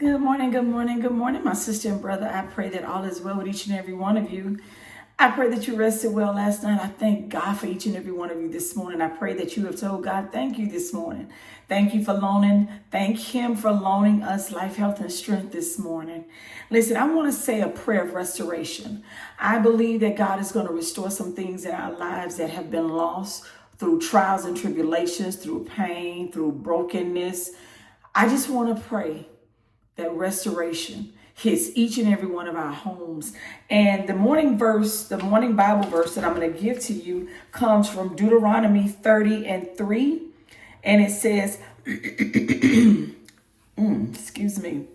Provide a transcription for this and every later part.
Good morning, good morning, good morning, my sister and brother. I pray that all is well with each and every one of you. I pray that you rested well last night. I thank God for each and every one of you this morning. I pray that you have told God, thank you this morning. Thank you for thank Him for loaning us life, health, and strength this morning. Listen, I want to say a prayer of restoration. I believe that God is going to restore some things in our lives that have been lost through trials and tribulations, through pain, through brokenness. I just want to pray that restoration hits each and every one of our homes. And the morning Bible verse that I'm going to give to you comes from Deuteronomy 30:3. And it says, excuse me,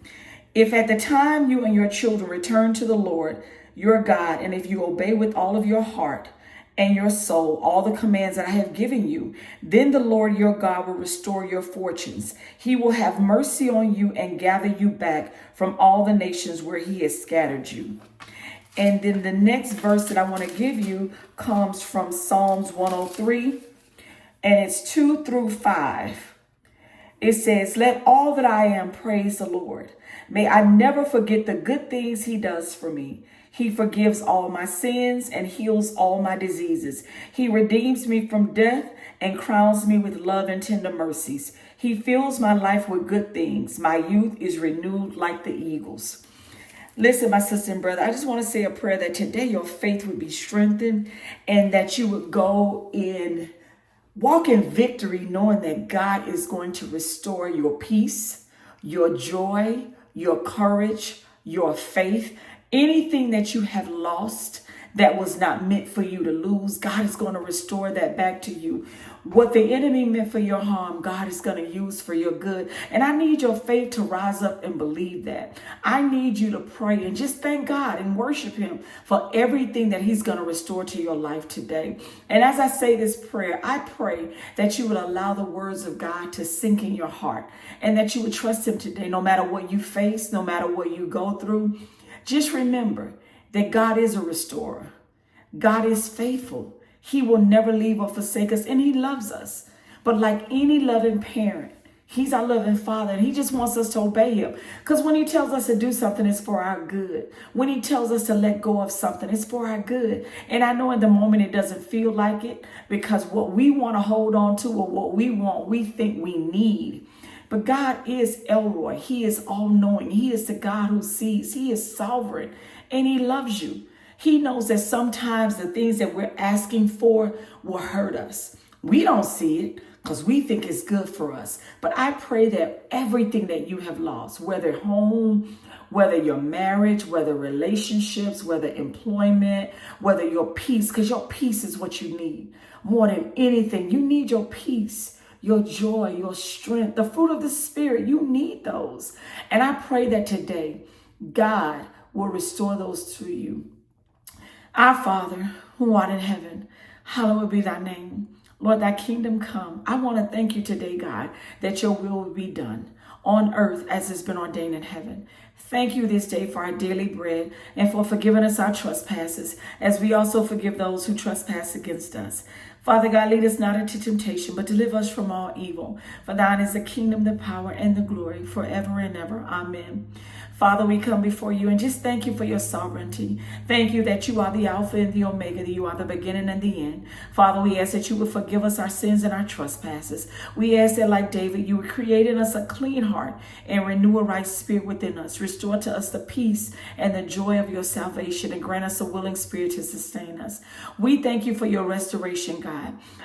if at the time you and your children return to the Lord, your God, and if you obey with all of your heart and your soul all the commands that I have given you, then the Lord your God will restore your fortunes. He will have mercy on you and gather you back from all the nations where he has scattered you. And then the next verse that I want to give you comes from Psalms 103, and it's 2-5. It says, let all that I am praise the Lord. May I never forget the good things he does for me. He forgives all my sins and heals all my diseases. He redeems me from death and crowns me with love and tender mercies. He fills my life with good things. My youth is renewed like the eagles. Listen, my sister and brother, I just want to say a prayer that today your faith would be strengthened and that you would walk in victory, knowing that God is going to restore your peace, your joy, your courage, your faith. Anything that you have lost that was not meant for you to lose, God is going to restore that back to you. What the enemy meant for your harm, God is going to use for your good. And I need your faith to rise up and believe that. I need you to pray and just thank God and worship him for everything that he's going to restore to your life today. And as I say this prayer, I pray that you would allow the words of God to sink in your heart and that you would trust him today, no matter what you face, no matter what you go through. Just remember that God is a restorer. God is faithful. He will never leave or forsake us, and he loves us. But like any loving parent, he's our loving father, and he just wants us to obey him. Because when he tells us to do something, it's for our good. When he tells us to let go of something, it's for our good. And I know in the moment it doesn't feel like it, because what we want to hold on to or what we want, we think we need. But God is Elroy. He is all-knowing. He is the God who sees. He is sovereign, and he loves you. He knows that sometimes the things that we're asking for will hurt us. We don't see it because we think it's good for us. But I pray that everything that you have lost, whether home, whether your marriage, whether relationships, whether employment, whether your peace, because your peace is what you need. More than anything, you need your peace, your joy, your strength, the fruit of the Spirit. You need those. And I pray that today, God will restore those to you. Our Father, who art in heaven, hallowed be thy name. Lord, thy kingdom come. I want to thank you today, God, that your will be done on earth as it's been ordained in heaven. Thank you this day for our daily bread and for forgiving us our trespasses, as we also forgive those who trespass against us. Father God, lead us not into temptation, but deliver us from all evil. For thine is the kingdom, the power, and the glory forever and ever. Amen. Father, we come before you and just thank you for your sovereignty. Thank you that you are the Alpha and the Omega, that you are the beginning and the end. Father, we ask that you would forgive us our sins and our trespasses. We ask that, like David, you would create in us a clean heart and renew a right spirit within us. Restore to us the peace and the joy of your salvation and grant us a willing spirit to sustain us. We thank you for your restoration, God.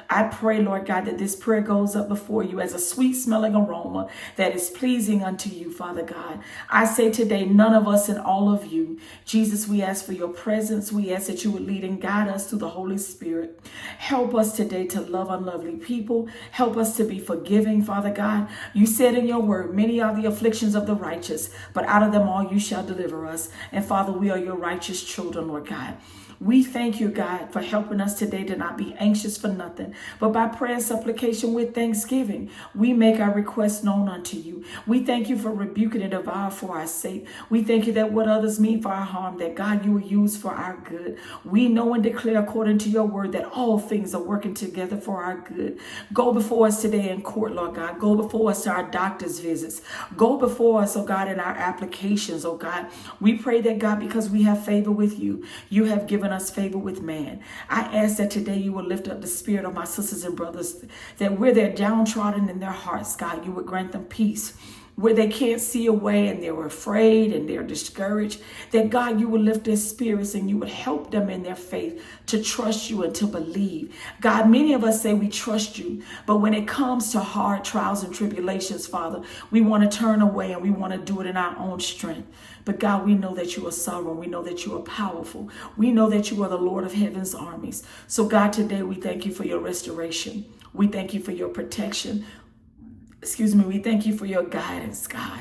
I pray, Lord God, that this prayer goes up before you as a sweet smelling aroma that is pleasing unto you, Father God. I say today, none of us and all of you. Jesus, we ask for your presence. We ask that you would lead and guide us through the Holy Spirit. Help us today to love unlovely people. Help us to be forgiving, Father God. You said in your word, many are the afflictions of the righteous, but out of them all you shall deliver us. And Father, we are your righteous children, Lord God. We thank you, God, for helping us today to not be anxious for nothing, but by prayer and supplication with thanksgiving, we make our requests known unto you. We thank you for rebuking and devour for our sake. We thank you that what others mean for our harm, that God, you will use for our good. We know and declare according to your word that all things are working together for our good. Go before us today in court, Lord God. Go before us to our doctor's visits. Go before us, oh God, in our applications, oh God. We pray that, God, because we have favor with you, you have given us favor with man. I ask that today you will lift up the spirit of my sisters and brothers, that where they're downtrodden in their hearts, God, you would grant them peace. Where they can't see a way and they're afraid and they're discouraged, that God, you would lift their spirits and you would help them in their faith to trust you and to believe. God, many of us say we trust you, but when it comes to hard trials and tribulations, Father, we want to turn away and we want to do it in our own strength. But God, we know that you are sovereign. We know that you are powerful. We know that you are the Lord of heaven's armies. So God, today we thank you for your restoration. We thank you for your protection. We thank you for your guidance, God.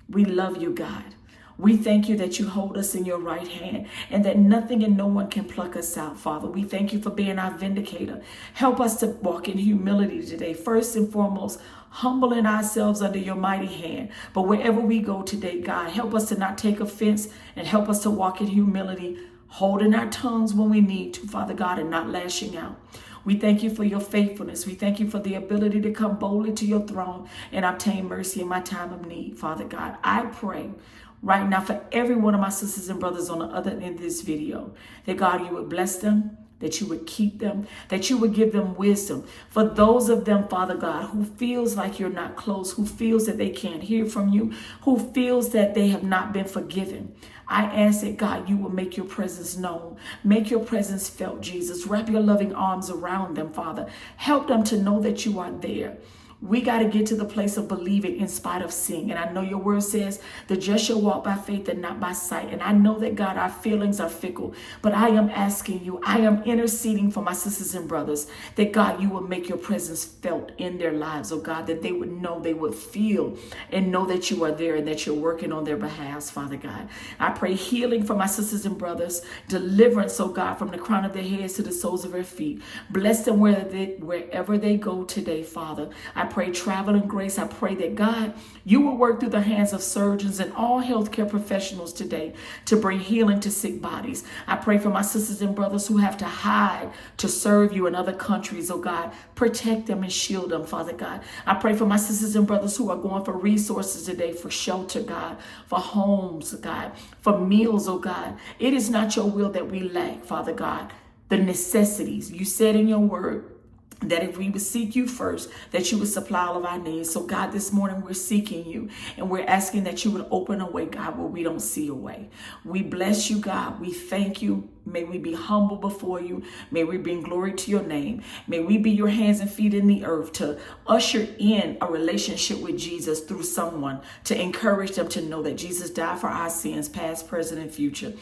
We love you, God. We thank you that you hold us in your right hand and that nothing and no one can pluck us out, Father. We thank you for being our vindicator. Help us to walk in humility today. First and foremost, humbling ourselves under your mighty hand. But wherever we go today, God, help us to not take offense and help us to walk in humility, holding our tongues when we need to, Father God, and not lashing out. We thank you for your faithfulness. We thank you for the ability to come boldly to your throne and obtain mercy in my time of need, Father God. I pray right now for every one of my sisters and brothers on the other end of this video, that God, you would bless them, that you would keep them, that you would give them wisdom. For those of them, Father God, who feels like you're not close, who feels that they can't hear from you, who feels that they have not been forgiven, I ask that, God, you will make your presence known. Make your presence felt, Jesus. Wrap your loving arms around them, Father. Help them to know that you are there. We got to get to the place of believing in spite of seeing. And I know your word says the just shall walk by faith and not by sight. And I know that, God, our feelings are fickle. But I am asking you, I am interceding for my sisters and brothers, that, God, you will make your presence felt in their lives, oh God, that they would know, they would feel and know that you are there and that you're working on their behalf, Father God. I pray healing for my sisters and brothers, deliverance, oh God, from the crown of their heads to the soles of their feet. Bless them wherever they go today, Father. I pray traveling grace. I pray that, God, you will work through the hands of surgeons and all healthcare professionals today to bring healing to sick bodies. I pray for my sisters and brothers who have to hide to serve you in other countries, oh God. Protect them and shield them, Father God. I pray for my sisters and brothers who are going for resources today, for shelter, God, for homes, God, for meals, oh God. It is not your will that we lack, Father God, the necessities. You said in your word that if we would seek you first, that you would supply all of our needs. So God, this morning we're seeking you and we're asking that you would open a way, God, where we don't see a way. We bless you, God. We thank you. May we be humble before you. May we bring glory to your name. May we be your hands and feet in the earth to usher in a relationship with Jesus through someone, to encourage them to know that Jesus died for our sins, past, present, and future.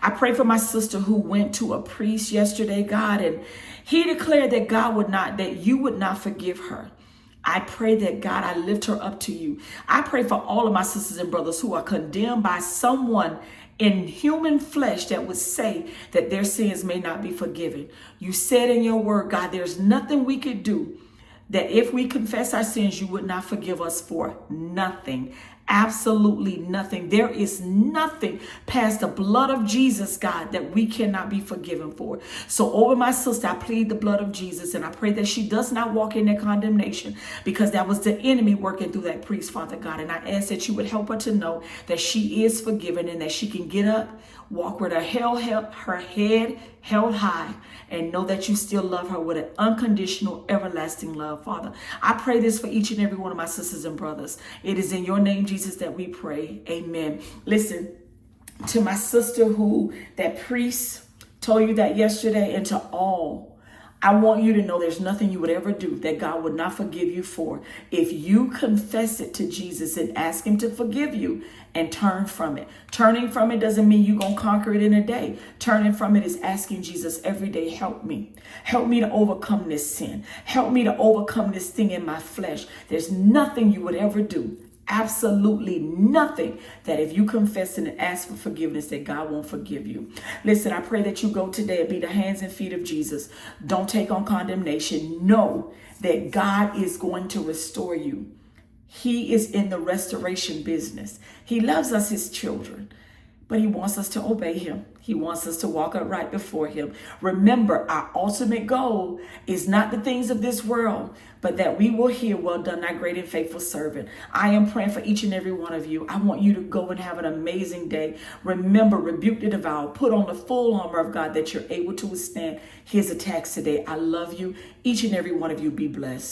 I pray for my sister who went to a priest yesterday, God, and he declared that that you would not forgive her. I pray that, God, I lift her up to you. I pray for all of my sisters and brothers who are condemned by someone in human flesh that would say that their sins may not be forgiven. You said in your word, God, there's nothing we could do that if we confess our sins, you would not forgive us for. Nothing. Absolutely nothing. There is nothing past the blood of Jesus, God, that we cannot be forgiven for. So over my sister, I plead the blood of Jesus, and I pray that she does not walk in their condemnation, because that was the enemy working through that priest, Father God. And I ask that you would help her to know that she is forgiven and that she can get up, walk with her head held high, and know that you still love her with an unconditional, everlasting love, Father. I pray this for each and every one of my sisters and brothers. It is in your name, Jesus, that we pray. Amen. Listen, to my sister that priest told you that yesterday, and to all, I want you to know there's nothing you would ever do that God would not forgive you for if you confess it to Jesus and ask him to forgive you and turn from it. Turning from it doesn't mean you're going to conquer it in a day. Turning from it is asking Jesus every day, help me. Help me to overcome this sin. Help me to overcome this thing in my flesh. There's nothing you would ever do absolutely nothing that if you confess and ask for forgiveness that God won't forgive you. Listen, I pray that you go today and be the hands and feet of Jesus. Don't take on condemnation. Know that God is going to restore you. He is in the restoration business. He loves us, his children, but he wants us to obey him. He wants us to walk upright before him. Remember, our ultimate goal is not the things of this world, but that we will hear, well done, thy great and faithful servant. I am praying for each and every one of you. I want you to go and have an amazing day. Remember, rebuke the devourer. Put on the full armor of God that you're able to withstand his attacks today. I love you. Each and every one of you be blessed.